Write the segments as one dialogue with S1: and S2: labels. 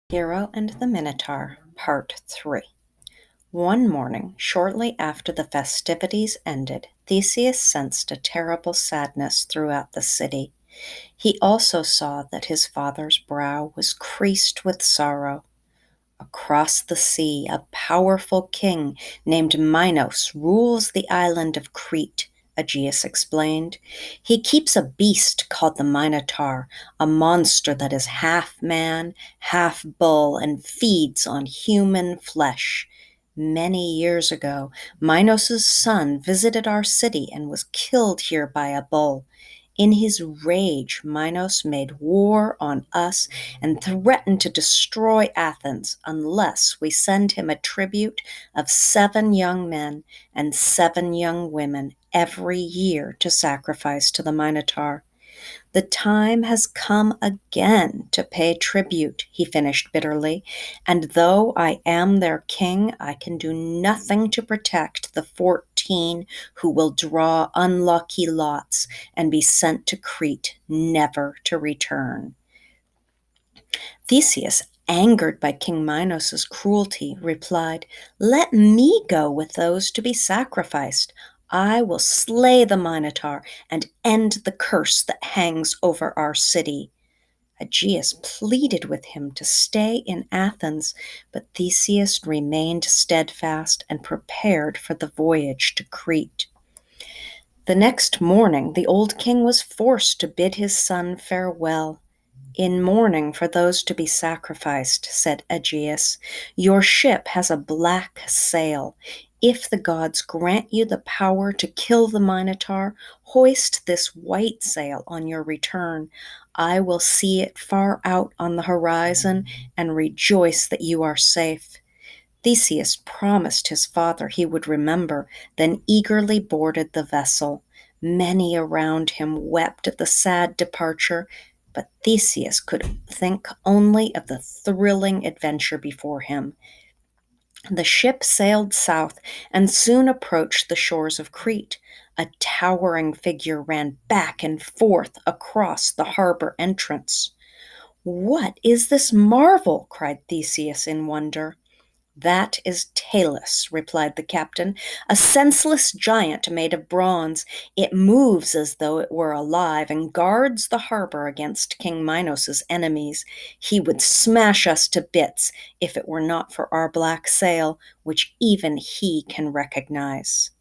S1: Hero and the Minotaur, Part 3. One morning, shortly after the festivities ended, Theseus sensed a terrible sadness throughout the city. He also saw that his father's brow was creased with sorrow. Across the sea, a powerful king named Minos rules the island of Crete, Aegeus explained. He keeps a beast called the Minotaur, a monster that is half man, half bull, and feeds on human flesh. Many years ago, Minos' son visited our city and was killed here by a bull. In his rage, Minos made war on us and threatened to destroy Athens unless we send him a tribute of 7 young men and 7 young women every year to sacrifice to the Minotaur. The time has come again to pay tribute, he finished bitterly, and though I am their king, I can do nothing to protect the 14 who will draw unlucky lots and be sent to Crete, never to return. Theseus, angered by King Minos' cruelty, replied, "Let me go with those to be sacrificed. I will slay the Minotaur and end the curse that hangs over our city." Aegeus pleaded with him to stay in Athens, but Theseus remained steadfast and prepared for the voyage to Crete. The next morning, the old king was forced to bid his son farewell. "In mourning for those to be sacrificed," said Aegeus, "your ship has a black sail. If the gods grant you the power to kill the Minotaur, hoist this white sail on your return. I will see it far out on the horizon and rejoice that you are safe." Theseus promised his father he would remember, then eagerly boarded the vessel. Many around him wept at the sad departure, but Theseus could think only of the thrilling adventure before him. The ship sailed south and soon approached the shores of Crete. A towering figure ran back and forth across the harbor entrance. "What is this marvel?" cried Theseus in wonder. "That is Talus," replied the captain, "a senseless giant made of bronze. It moves as though it were alive and guards the harbor against King Minos' enemies. He would smash us to bits if it were not for our black sail, which even he can recognize."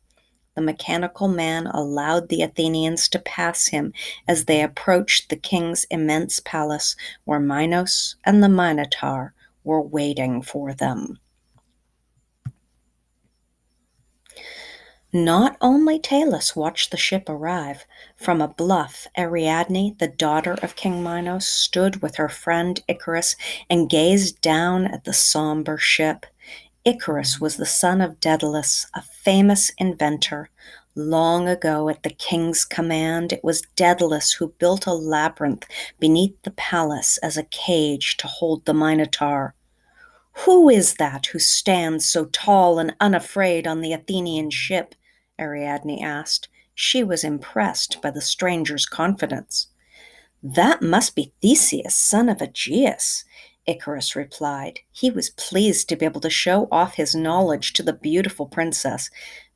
S1: The mechanical man allowed the Athenians to pass him as they approached the king's immense palace, where Minos and the Minotaur were waiting for them. Not only Talus watched the ship arrive. From a bluff, Ariadne, the daughter of King Minos, stood with her friend Icarus and gazed down at the somber ship. Icarus was the son of Daedalus, a famous inventor. Long ago, at the king's command, it was Daedalus who built a labyrinth beneath the palace as a cage to hold the Minotaur. "Who is that who stands so tall and unafraid on the Athenian ship?" Ariadne asked. She was impressed by the stranger's confidence. "That must be Theseus, son of Aegeus," Icarus replied. He was pleased to be able to show off his knowledge to the beautiful princess,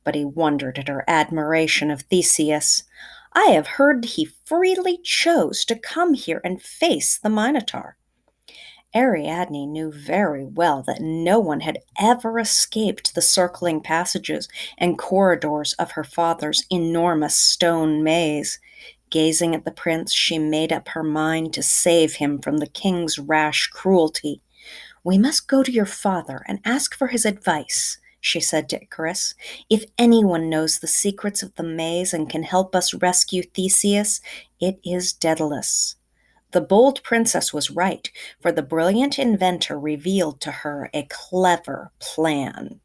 S1: but he wondered at her admiration of Theseus. "I have heard he freely chose to come here and face the Minotaur." Ariadne knew very well that no one had ever escaped the circling passages and corridors of her father's enormous stone maze. Gazing at the prince, she made up her mind to save him from the king's rash cruelty. "We must go to your father and ask for his advice," she said to Icarus. "If anyone knows the secrets of the maze and can help us rescue Theseus, it is Daedalus." The bold princess was right, for the brilliant inventor revealed to her a clever plan.